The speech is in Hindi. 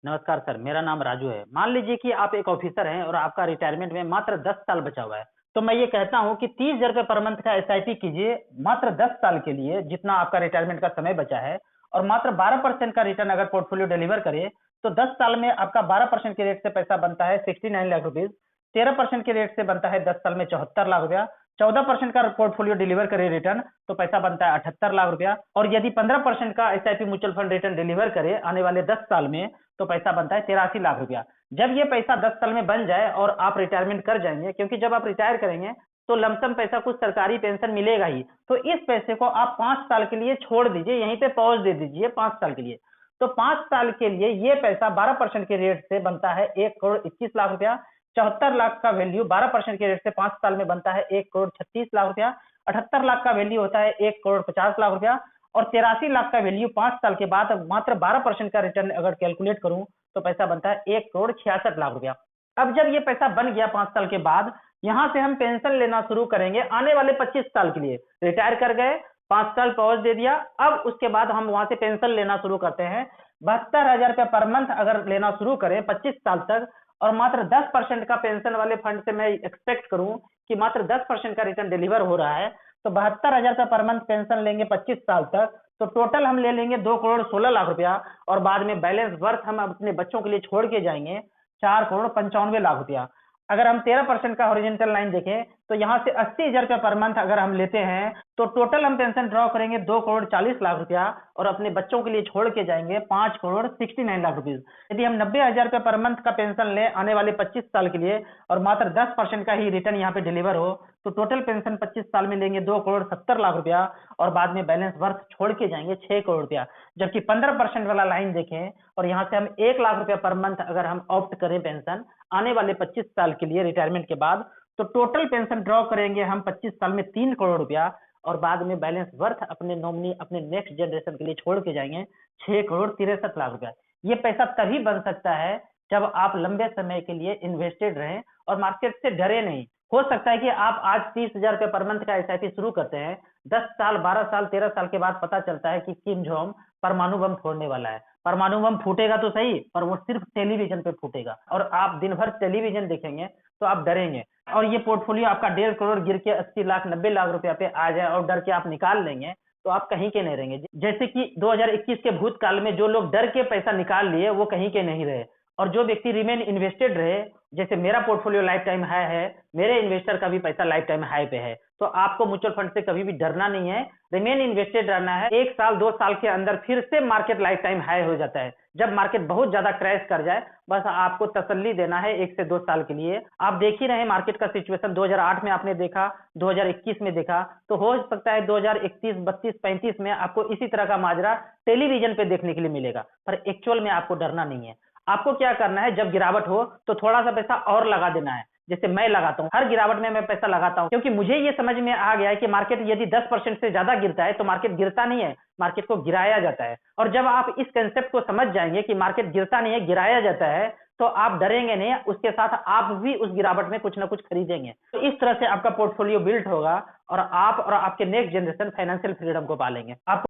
नमस्कार सर, मेरा नाम राजू है। मान लीजिए कि आप एक ऑफिसर हैं और आपका रिटायरमेंट में मात्र 10 साल बचा हुआ है। तो मैं ये कहता हूं कि 30,000 रुपये पर मंथ का एसआईपी कीजिए मात्र 10 साल के लिए, जितना आपका रिटायरमेंट का समय बचा है। और मात्र 12% का रिटर्न अगर पोर्टफोलियो डिलीवर करे तो 10 साल में आपका 12% के रेट से पैसा बनता है 69 लाख रुपीज। 13% के रेट से बनता है 10 साल में 74 लाख रुपया। 14% का पोर्टफोलियो डिलीवर करे रिटर्न तो पैसा बनता है 78 लाख रुपया। और यदि 15% का SIP mutual fund return deliver करे आने वाले 10 साल में तो पैसा बनता है 83 लाख रुपया। जब ये पैसा 10 साल में बन जाए और आप रिटायरमेंट कर जाएंगे, क्योंकि जब आप रिटायर करेंगे तो लमसम पैसा कुछ सरकारी पेंशन मिलेगा ही, तो इस पैसे को आप 5 साल के लिए छोड़ दीजिए, यहीं पे पॉज दे दीजिए 5 साल के लिए। तो 5 साल के लिए ये पैसा 12% के रेट से बनता है 1,21,00,000 रुपया। 74 लाख का वैल्यू 12% के रेट से 5 साल में बनता है 1,36,00,000 रुपया। 78 लाख का वैल्यू होता है 1,50,00,000 रुपया। और 83 लाख का वैल्यू 5 साल के बाद मात्र 12% का रिटर्न अगर कैलकुलेट करूं तो पैसा बनता है 1,66,00,000 रुपया। अब जब ये पैसा बन गया 5 साल के बाद, यहां से हम पेंशन लेना शुरू करेंगे आने वाले 25 साल के लिए। रिटायर कर गए, 5 साल पॉज दे दिया, अब उसके बाद हम वहां से पेंशन लेना शुरू करते हैं। 72,000 रुपया पर मंथ अगर लेना शुरू करें 25 साल तक, और मात्र 10% का पेंशन वाले फंड से मैं एक्सपेक्ट करूं कि मात्र 10% का रिटर्न डिलीवर हो रहा है, तो 72,000 का पर मंथ पेंशन लेंगे 25 साल तक, तो टोटल हम ले लेंगे 2,16,00,000 रुपया। और बाद में बैलेंस वर्थ हम अपने बच्चों के लिए छोड़ के जाएंगे 4,95,00,000 रुपया। अगर हम 13% का हॉरिजॉन्टल लाइन देखें तो यहाँ से 80,000 रुपया पर मंथ अगर हम लेते हैं तो टोटल हम पेंशन ड्रॉ करेंगे 2,40,00,000 रुपया, और अपने बच्चों के लिए छोड़ के जाएंगे 5,69,00,000 रुपीज। यदि हम 90,000 रुपया पर मंथ का पेंशन लें आने वाले 25 साल के लिए और मात्र 10% का ही रिटर्न यहाँ पे डिलीवर हो, तो टोटल पेंशन 25 साल में लेंगे 2,70,00,000 रुपया, और बाद में बैलेंस वर्थ छोड़ के जाएंगे 6 करोड़ रुपया। जबकि 15% वाला लाइन देखें और यहाँ से हम 1,00,000 रुपया पर मंथ अगर हम ऑप्ट करें पेंशन आने वाले 25 साल के लिए रिटायरमेंट के बाद, तो टोटल पेंशन ड्रॉ करेंगे हम 25 साल में 3 करोड़ रुपया, और बाद में बैलेंस वर्थ अपने नॉमिनी अपने नेक्स्ट जनरेशन के लिए छोड़ के जाएंगे 6,63,00,000 रुपया। ये पैसा तभी बन सकता है जब आप लंबे समय के लिए इन्वेस्टेड रहें और मार्केट से डरे नहीं। हो सकता है कि आप आज 30,000 रुपये पर मंथ का एसआईपी शुरू करते हैं, 10 साल 12 साल 13 साल के बाद पता चलता है कि किम जोंग परमाणु बम फोड़ने वाला है। परमाणु बम फूटेगा तो सही, पर वो सिर्फ टेलीविजन पे फूटेगा, और आप दिन भर टेलीविजन देखेंगे तो आप डरेंगे, और ये पोर्टफोलियो आपका 1.5 करोड़ गिर के 80 लाख 90 लाख रुपया पे आ जाए और डर के आप निकाल लेंगे तो आप कहीं के नहीं रहेंगे। जैसे कि 2021 के भूतकाल में जो लोग डर के पैसा निकाल लिए वो कहीं के नहीं रहे, और जो व्यक्ति रिमेन इन्वेस्टेड रहे, जैसे मेरा पोर्टफोलियो लाइफ टाइम हाई है, मेरे इन्वेस्टर का भी पैसा लाइफ टाइम हाई पे है, तो आपको म्यूचुअल फंड से कभी भी डरना नहीं है, रिमेन इन्वेस्टेड रहना है। 1 साल 2 साल के अंदर फिर से मार्केट लाइफ टाइम हाई हो जाता है। जब मार्केट बहुत ज्यादा क्रैश कर जाए, बस आपको तसल्ली देना है 1 से 2 साल के लिए। आप देख ही रहे मार्केट का सिचुएशन, 2008 में आपने देखा, 2021 में देखा, तो हो सकता है 2031 32 35 में आपको इसी तरह का माजरा टेलीविजन पे देखने के लिए मिलेगा, पर एक्चुअल में आपको डरना नहीं है। आपको क्या करना है, जब गिरावट हो तो थोड़ा सा पैसा और लगा देना है। जैसे मैं लगाता हूं, हर गिरावट में मैं पैसा लगाता हूं, क्योंकि मुझे ये समझ में आ गया है कि मार्केट यदि 10% से ज्यादा गिरता है तो मार्केट गिरता नहीं है, मार्केट को गिराया जाता है। और जब आप इस कंसेप्ट को समझ जाएंगे कि मार्केट गिरता नहीं है, गिराया जाता है, तो आप डरेंगे नहीं, उसके साथ आप भी उस गिरावट में कुछ ना कुछ खरीदेंगे। तो इस तरह से आपका पोर्टफोलियो बिल्ड होगा और आप और आपके नेक्स्ट जनरेशन फाइनेंशियल फ्रीडम को पालेंगे। आप